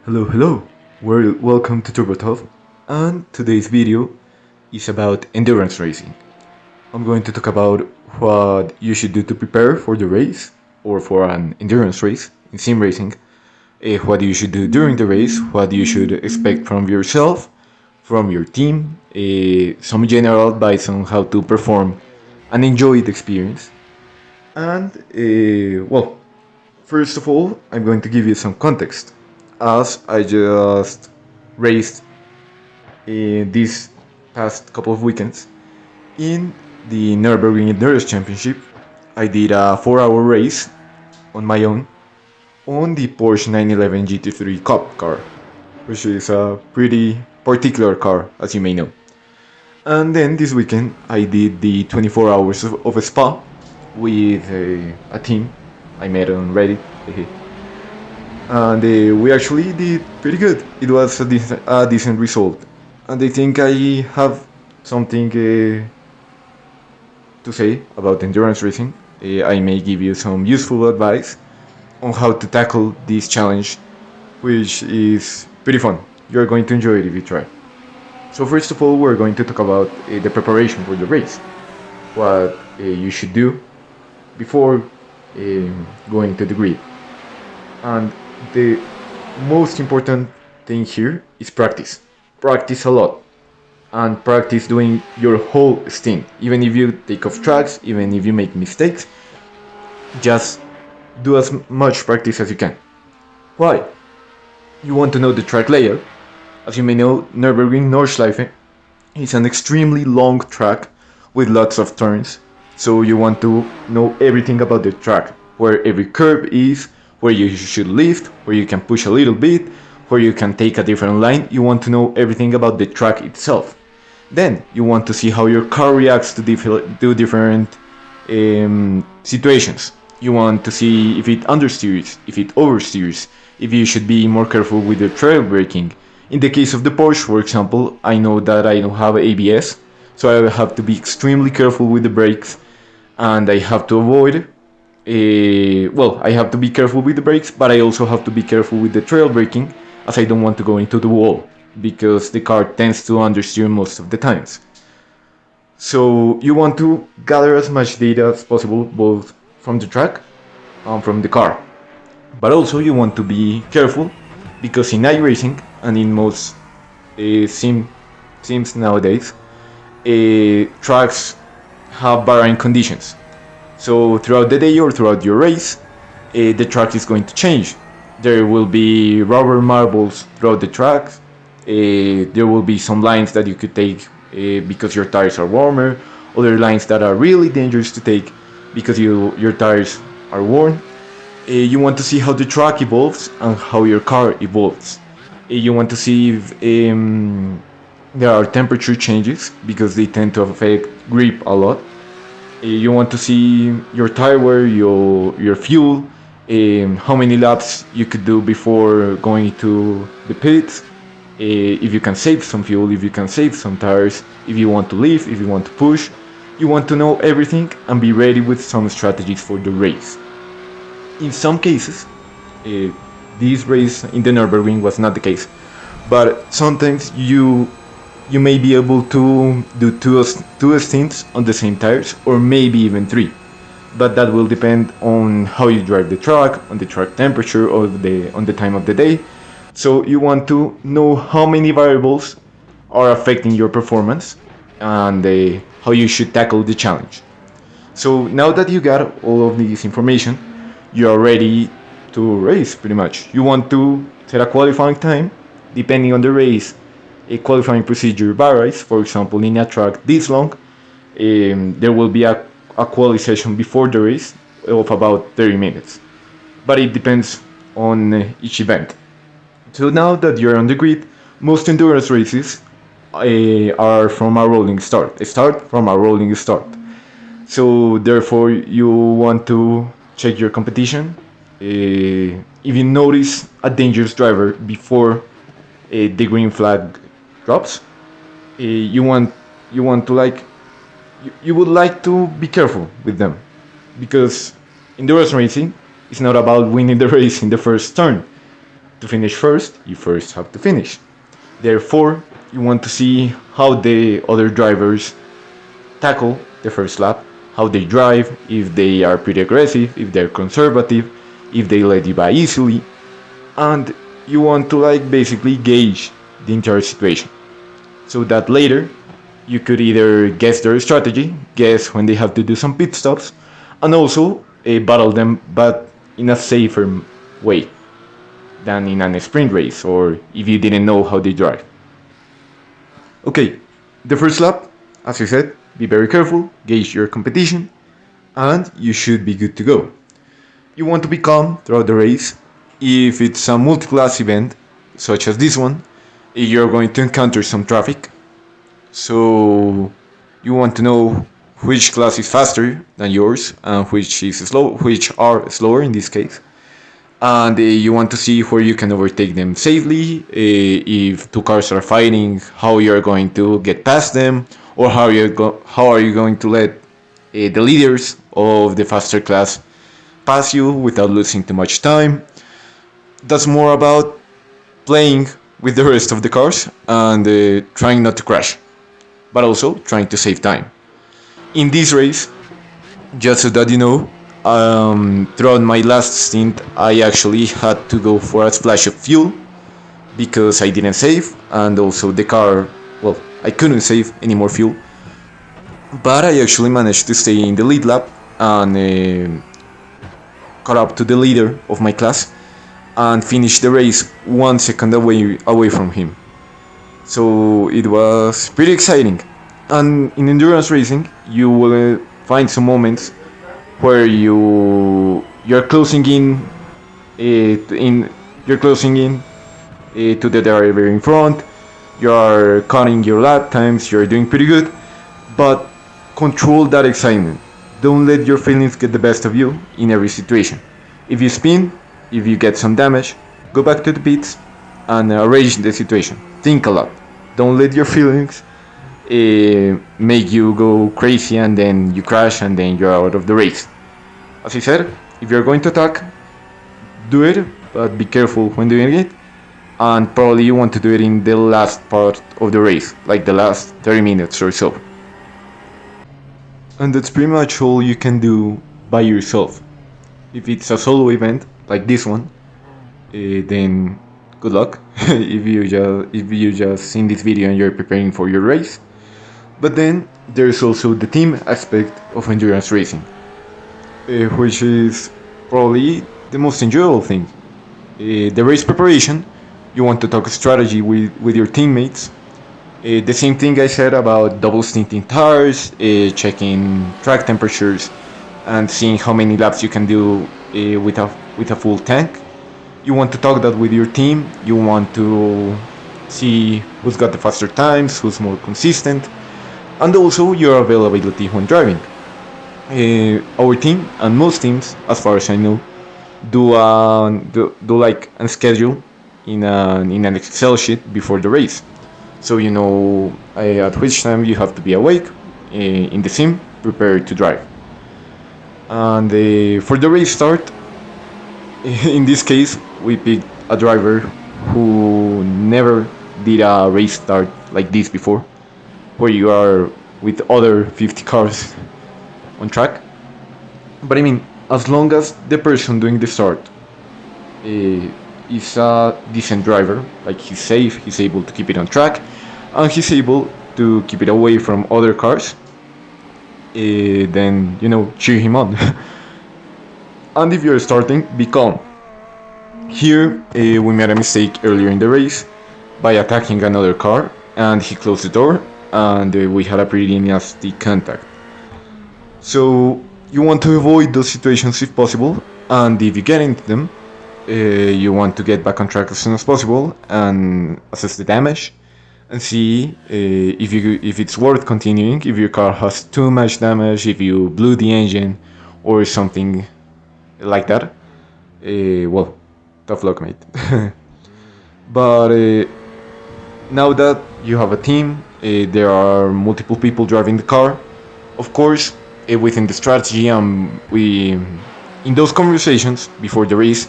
Hello. Welcome to TurboTalk, and today's video is about endurance racing. I'm going to talk about what you should do to prepare for the race or for an endurance race in sim racing, what you should do during the race, what you should expect from yourself, from your team, some general advice on how to perform and enjoy the experience. And, first of all, I'm going to give you some context, as I just raced in these past couple of weekends in the Nürburgring Endurance Championship. I did a 4-hour race on my own on the Porsche 911 GT3 Cup car, which is a pretty particular car, as you may know. And then this weekend I did the 24 hours of a spa with a team I met on Reddit. And we actually did pretty good. It was a decent result. And I think I have something to say about endurance racing. I may give you some useful advice on how to tackle this challenge, which is pretty fun. You're going to enjoy it if you try. So first of all, we're going to talk about the preparation for the race. What you should do before going to the grid. And the most important thing here is practice. Practice a lot. And practice doing your whole stint. Even if you take off tracks, even if you make mistakes, just do as much practice as you can. Why? You want to know the track layout. As you may know, Nürburgring Nordschleife is an extremely long track with lots of turns. So you want to know everything about the track, where every curve is, where you should lift, where you can push a little bit, where you can take a different line. You want to know everything about the track itself. Then you want to see how your car reacts to different situations. You want to see if it understeers, if it oversteers, if you should be more careful with the trail braking. In the case of the Porsche, for example, I know that I don't have ABS, so I have to be extremely careful with the brakes, and I have to avoid. I have to be careful with the brakes, but I also have to be careful with the trail braking, as I don't want to go into the wall, because the car tends to understeer most of the times. So you want to gather as much data as possible, both from the track and from the car. But also you want to be careful, because in iRacing and in most sims nowadays, tracks have varying conditions. So throughout the day or throughout your race, the track is going to change. There will be rubber marbles throughout the track. There will be some lines that you could take because your tires are warmer. Other lines that are really dangerous to take because your tires are worn. You want to see how the track evolves and how your car evolves. You want to see if there are temperature changes because they tend to affect grip a lot. You want to see your tire wear, your fuel, how many laps you could do before going to the pits, if you can save some fuel, if you can save some tires, if you want to lift, if you want to push. You want to know everything and be ready with some strategies for the race. In some cases, this race in the Nürburgring was not the case, but sometimes you may be able to do two stints on the same tires, or maybe even three. But that will depend on how you drive the track, on the track temperature, or on the time of the day. So you want to know how many variables are affecting your performance and how you should tackle the challenge. So now that you got all of this information, you are ready to race pretty much. You want to set a qualifying time. Depending on the race, a qualifying procedure varies. For example, in a track this long, there will be a quali session before the race of about 30 minutes. But it depends on each event. So now that you're on the grid, most endurance races are from a rolling start. They start from a rolling start. So therefore, you want to check your competition. If you notice a dangerous driver before the green flag drops, you want to you would like to be careful with them, because endurance racing is not about winning the race in the first turn. To finish first, you first have to finish. Therefore, you want to see how the other drivers tackle the first lap, how they drive, if they are pretty aggressive, if they're conservative, if they let you by easily, and you want to like basically gauge the entire situation. So that later you could either guess their strategy, guess when they have to do some pit stops, and also battle them, but in a safer way than in a sprint race or if you didn't know how they drive. Okay, the first lap, as I said, be very careful, gauge your competition, and you should be good to go. You want to be calm throughout the race. If it's a multi-class event, such as this one, you're going to encounter some traffic. So you want to know which class is faster than yours and which are slower in this case. And you want to see where you can overtake them safely. If two cars are fighting, how you're going to get past them, or how are you going to let the leaders of the faster class pass you without losing too much time. That's more about playing with the rest of the cars and trying not to crash, but also trying to save time. In this race, just so that you know, throughout my last stint, I actually had to go for a splash of fuel because I didn't save, and also the car, well, I couldn't save any more fuel. But I actually managed to stay in the lead lap and caught up to the leader of my class and finished the race 1 second away from him. So it was pretty exciting. And in endurance racing, you will find some moments where you're closing in to the driver in front. You're cutting your lap times. You're doing pretty good, but control that excitement. Don't let your feelings get the best of you in every situation. If you spin, if you get some damage, go back to the pits and arrange the situation. Think a lot. Don't let your feelings make you go crazy and then you crash and then you're out of the race. As I said, if you're going to attack, do it, but be careful when doing it. And probably you want to do it in the last part of the race, like the last 30 minutes or so. And that's pretty much all you can do by yourself. If it's a solo event like this one, then good luck. if you just seen this video and you're preparing for your race. But then there's also the team aspect of endurance racing, which is probably the most enjoyable thing. The race preparation, you want to talk strategy with your teammates. The same thing I said about double stinting tires, checking track temperatures, and seeing how many laps you can do with a full tank. You want to talk that with your team. You want to see who's got the faster times, who's more consistent, and also your availability when driving. Our team and most teams, as far as I know, do like a schedule in an Excel sheet before the race, so you know at which time you have to be awake in the sim, prepared to drive. And for the race start, in this case, we picked a driver who never did a race start like this before, where you are with other 50 cars on track. But I mean, as long as the person doing the start is a decent driver, like he's safe, he's able to keep it on track, and he's able to keep it away from other cars, then, you know, cheer him on. And if you're starting, be calm. Here, we made a mistake earlier in the race by attacking another car, and he closed the door, and we had a pretty nasty contact. So you want to avoid those situations if possible, and if you get into them, you want to get back on track as soon as possible and assess the damage and see if it's worth continuing, if your car has too much damage, if you blew the engine or something like that. Well, tough luck, mate. But now that you have a team, there are multiple people driving the car. Of course, within the strategy, we in those conversations before the race,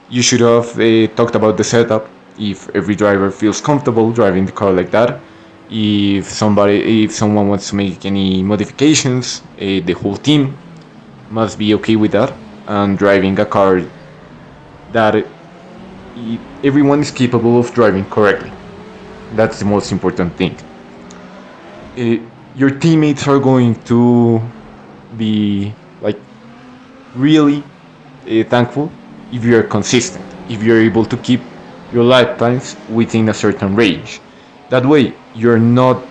You should have talked about the setup. If every driver feels comfortable driving the car like that, if someone wants to make any modifications, the whole team must be okay with that and driving a car that everyone is capable of driving correctly. That's the most important thing. Uh, your teammates are going to be like really thankful if you're consistent, if you're able to keep your lifetimes within a certain range. That way, you're not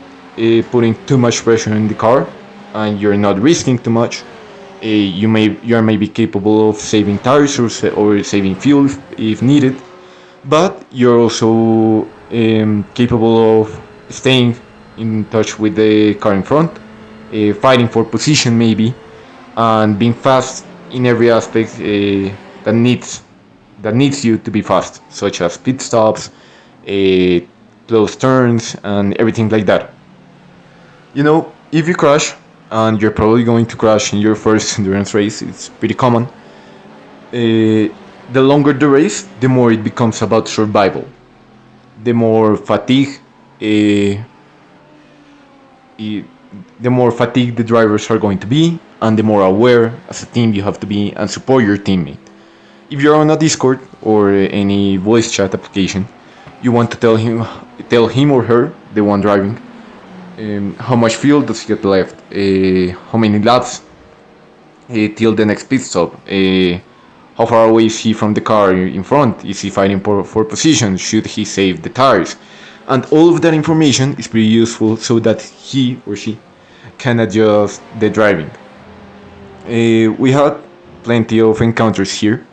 putting too much pressure in the car, and you're not risking too much. You are maybe capable of saving tires or saving fuel if needed, but you're also capable of staying in touch with the car in front, fighting for position maybe, and being fast in every aspect that needs that needs you to be fast, such as pit stops, uh, close turns, and everything like that. If you crash, and you're probably going to crash in your first endurance race, it's pretty common. The longer the race, the more it becomes about survival. The more fatigue, uh, i- the more fatigued the drivers are going to be, and the more aware as a team you have to be and support your teammate. If you're on a Discord or any voice chat application, you want to tell him or her, the one driving, how much fuel does he get left, how many laps till the next pit stop, how far away is he from the car in front, is he fighting for position, should he save the tires, and all of that information is pretty useful so that he or she can adjust the driving. We had plenty of encounters here.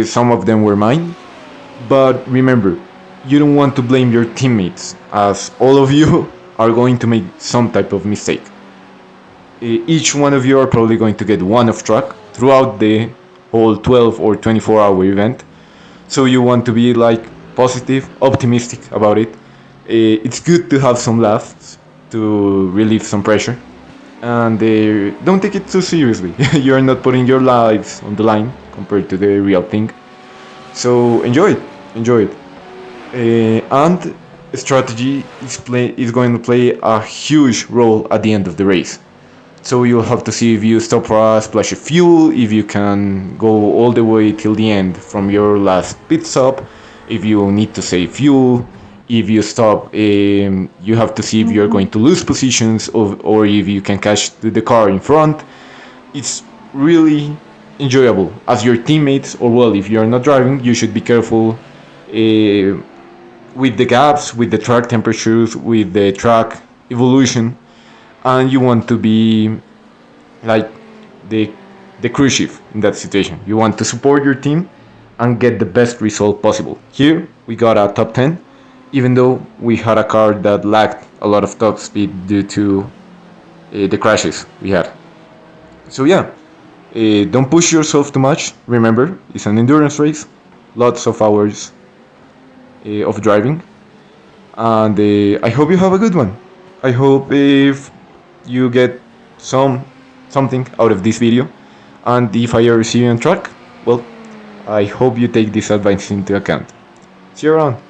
Some of them were mine, but remember, you don't want to blame your teammates, as all of you are going to make some type of mistake. Each one of you are probably going to get one off track throughout the whole 12 or 24-hour event. So you want to be like positive, optimistic about it. It's good to have some laughs to relieve some pressure, and don't take it too seriously. You're not putting your lives on the line compared to the real thing. So enjoy it, and strategy is going to play a huge role at the end of the race. So you'll have to see if you stop for a splash of fuel, if you can go all the way till the end from your last pit stop, if you need to save fuel, if you stop, you have to see if you're going to lose positions or if you can catch the car in front. It's really enjoyable. As your teammates, or well, if you're not driving, you should be careful with the gaps, with the track temperatures, with the track evolution, and you want to be like the the cruise ship in that situation. You want to support your team and get the best result possible. Here we got a top 10, even though we had a car that lacked a lot of top speed due to the crashes we had. So yeah, don't push yourself too much. Remember, it's an endurance race, lots of hours of driving, and I hope you have a good one. I hope if you get something out of this video, and if I ever see you on track, well, I hope you take this advice into account. See you around.